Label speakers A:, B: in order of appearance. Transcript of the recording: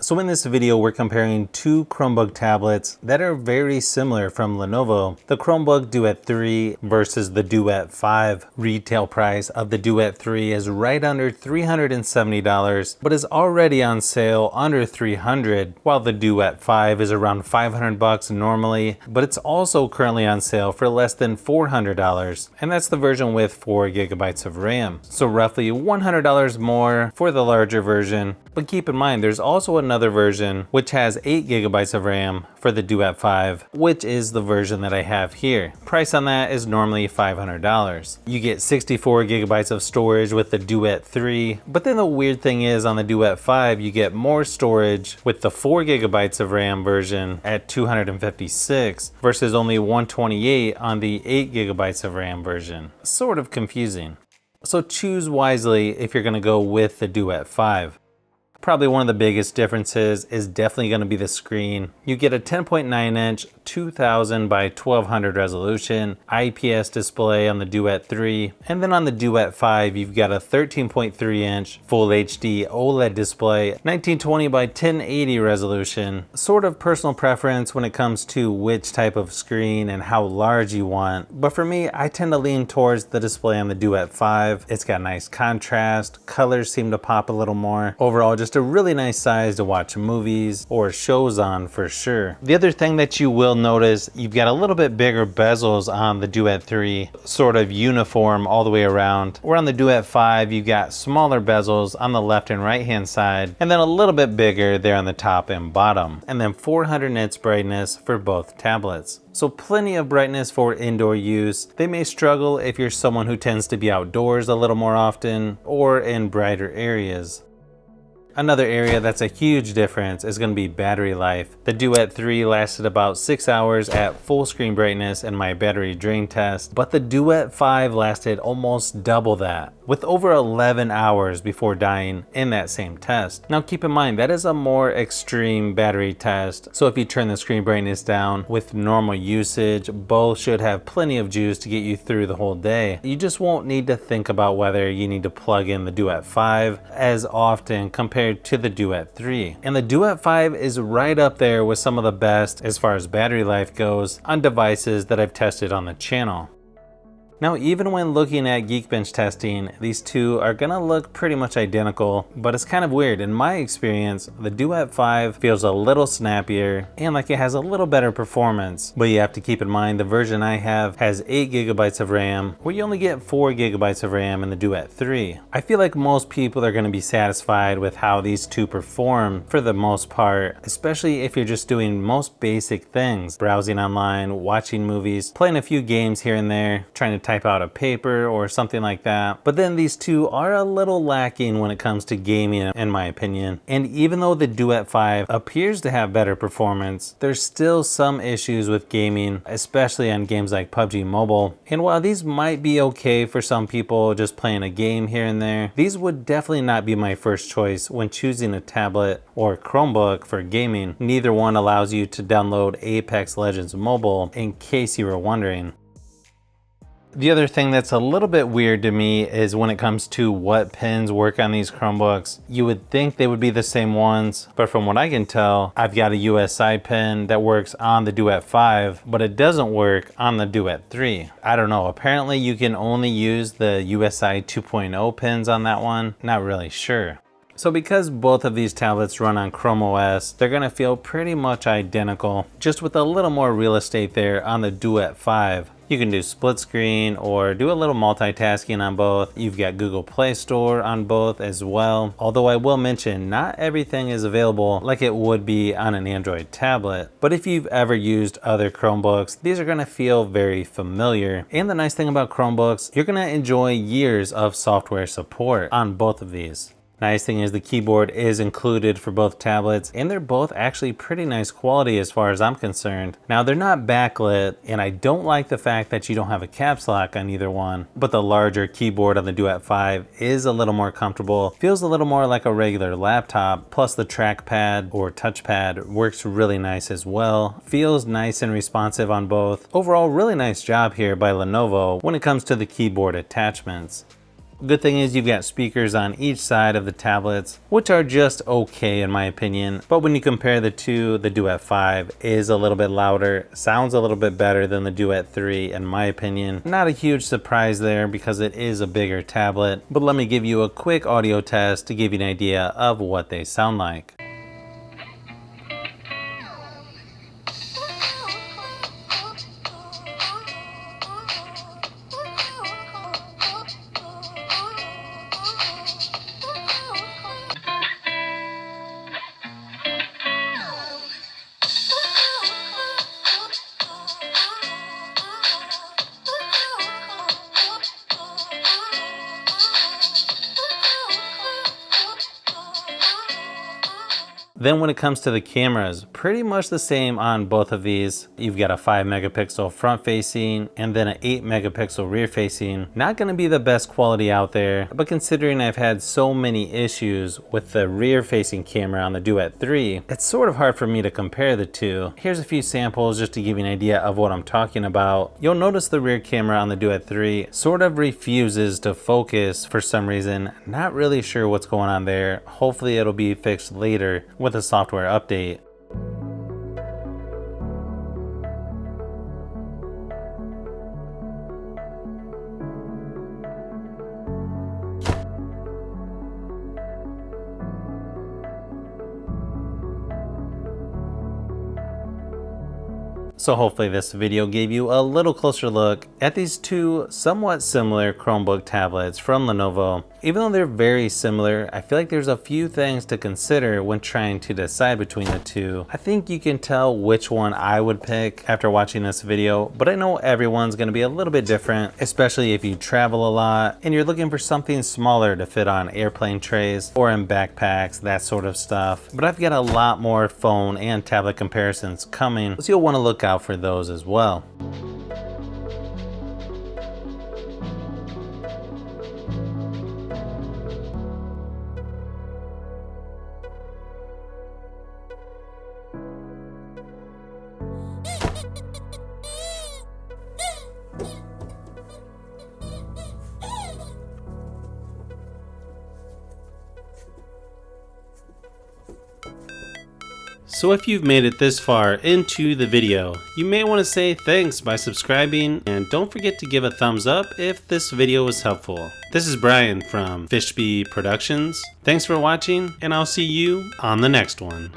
A: So in this video, we're comparing two Chromebook tablets that are very similar from Lenovo. The Chromebook Duet 3 versus the Duet 5. Retail price of the Duet 3 is right under $370, but is already on sale under $300, while the Duet 5 is around $500 normally, but it's also currently on sale for less than $400, and that's the version with 4 GB of RAM. So roughly $100 more for the larger version. But keep in mind, there's also another version which has 8 GB of RAM for the Duet 5, which is the version that I have here. Price on that is normally $500. You get 64 GB of storage with the Duet 3, but then the weird thing is on the Duet 5, you get more storage with the 4 GB of RAM version at 256 versus only 128 on the 8 GB of RAM version. Sort of confusing. So choose wisely if you're gonna go with the Duet 5. Probably one of the biggest differences is definitely going to be the screen. You get a 10.9 inch 2000 by 1200 resolution IPS display on the Duet 3, and then on the Duet 5 you've got a 13.3 inch Full HD OLED display, 1920 by 1080 resolution. Sort of personal preference when it comes to which type of screen and how large you want, but for me I tend to lean towards the display on the Duet 5. It's got nice contrast, colors seem to pop a little more. Overall, just a really nice size to watch movies or shows on for sure. The other thing that you will notice, you've got a little bit bigger bezels on the Duet 3, sort of uniform all the way around. Where on the Duet 5, you've got smaller bezels on the left and right hand side, and then a little bit bigger there on the top and bottom. And then 400 nits brightness for both tablets. So plenty of brightness for indoor use. They may struggle if you're someone who tends to be outdoors a little more often or in brighter areas. Another area that's a huge difference is going to be battery life. The Duet 3 lasted about 6 hours at full screen brightness in my battery drain test, but the Duet 5 lasted almost double that, with over 11 hours before dying in that same test. Now keep in mind, that is a more extreme battery test, so if you turn the screen brightness down with normal usage, both should have plenty of juice to get you through the whole day. You just won't need to think about whether you need to plug in the Duet 5 as often compared to the Duet 3. And the Duet 5 is right up there with some of the best as far as battery life goes on devices that I've tested on the channel. Now, even when looking at Geekbench testing, these two are gonna look pretty much identical, but it's kind of weird. In my experience, the Duet 5 feels a little snappier and like it has a little better performance. But you have to keep in mind the version I have has 8 GB of RAM, where you only get 4 GB of RAM in the Duet 3. I feel like most people are gonna be satisfied with how these two perform for the most part, especially if you're just doing most basic things, browsing online, watching movies, playing a few games here and there, trying to type out a paper or something like that. But then these two are a little lacking when it comes to gaming, in my opinion. And even though the Duet 5 appears to have better performance, there's still some issues with gaming, especially on games like PUBG Mobile. And while these might be okay for some people just playing a game here and there, these would definitely not be my first choice when choosing a tablet or Chromebook for gaming. Neither one allows you to download Apex Legends Mobile, in case you were wondering. The other thing that's a little bit weird to me is when it comes to what pins work on these Chromebooks. You would think they would be the same ones, but from what I can tell, I've got a USI pin that works on the Duet 5, but it doesn't work on the Duet 3. I don't know, apparently you can only use the USI 2.0 pins on that one. Not really sure. So because both of these tablets run on Chrome OS, they're gonna feel pretty much identical, just with a little more real estate there on the Duet 5. You can do split screen or do a little multitasking on both. You've got Google Play Store on both as well. Although I will mention, not everything is available like it would be on an Android tablet. But if you've ever used other Chromebooks, these are gonna feel very familiar. And the nice thing about Chromebooks, you're gonna enjoy years of software support on both of these. Nice thing is the keyboard is included for both tablets, and they're both actually pretty nice quality as far as I'm concerned. Now they're not backlit, and I don't like the fact that you don't have a caps lock on either one, but the larger keyboard on the Duet 5 is a little more comfortable, feels a little more like a regular laptop, plus the trackpad or touchpad works really nice as well. Feels nice and responsive on both. Overall, really nice job here by Lenovo when it comes to the keyboard attachments. Good thing is you've got speakers on each side of the tablets, which are just okay in my opinion. But when you compare the two, the Duet 5 is a little bit louder, sounds a little bit better than the Duet 3 in my opinion. Not a huge surprise there because it is a bigger tablet, but let me give you a quick audio test to give you an idea of what they sound like. Then when it comes to the cameras, pretty much the same on both of these. You've got a 5 megapixel front facing and then an 8 megapixel rear facing. Not gonna be the best quality out there, but considering I've had so many issues with the rear facing camera on the Duet 3, it's sort of hard for me to compare the two. Here's a few samples just to give you an idea of what I'm talking about. You'll notice the rear camera on the Duet 3 sort of refuses to focus for some reason. Not really sure what's going on there. Hopefully it'll be fixed later with a software update. So hopefully this video gave you a little closer look at these two somewhat similar Chromebook tablets from Lenovo. Even though they're very similar, I feel like there's a few things to consider when trying to decide between the two. I think you can tell which one I would pick after watching this video, but I know everyone's gonna be a little bit different, especially if you travel a lot and you're looking for something smaller to fit on airplane trays or in backpacks, that sort of stuff. But I've got a lot more phone and tablet comparisons coming, so you'll wanna look out for those as well. So if you've made it this far into the video, you may want to say thanks by subscribing, and don't forget to give a thumbs up if this video was helpful. This is Brian from Fishbee Productions. Thanks for watching, and I'll see you on the next one.